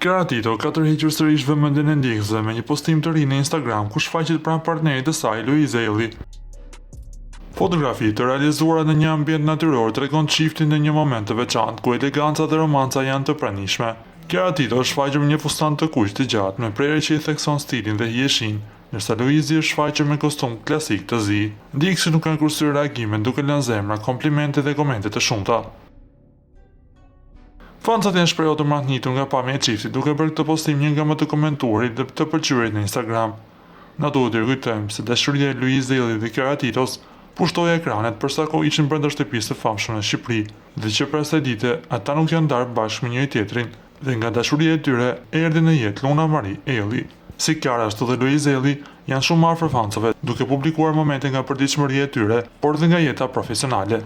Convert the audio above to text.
Kjara Tito ka tërhequr sërish vëmendjen e ndjekësve me një postim të ri në Instagram ku shfaqet pranë partnerit të saj, Luizë Elli. Fotografi të realizuara në një ambient natyror tregon çiftin në një moment të veçantë ku eleganca dhe romanca janë të pranishme. Kjara Tito është shfaqur me një fustan të kuq të gjatë me prerje që i thekson stilin dhe hijeshin, ndërsa Luizi është shfaqur me kostum klasik të zi. Ndjekësit nuk kanë kursyer reagime duke lënë zemra, komplimente dhe komente të shumta. Fancat janë shprehur të mratnitur nga pamja e çiftit, duke bërë këtë postim një nga më të komentuarit dhe të pëlqyerit në Instagram. Na duhet të kujtojmë se dashuria e Luizë Elli dhe Kjara Titos pushtoi ekranet përsa kohë ishin brenda shtëpisë së famshme në Shqipëri, dhe që për asaj dite ata nuk janë ndarë bashkë me njëri tjetrin, dhe nga dashuria e tyre erdhi në jetë Luna Marie Elli. Si Kjara ashtu dhe Luizë Elli janë shumë afër fansave, duke publikuar momente nga përditshmëria e tyre, por dhe nga jeta profesionale.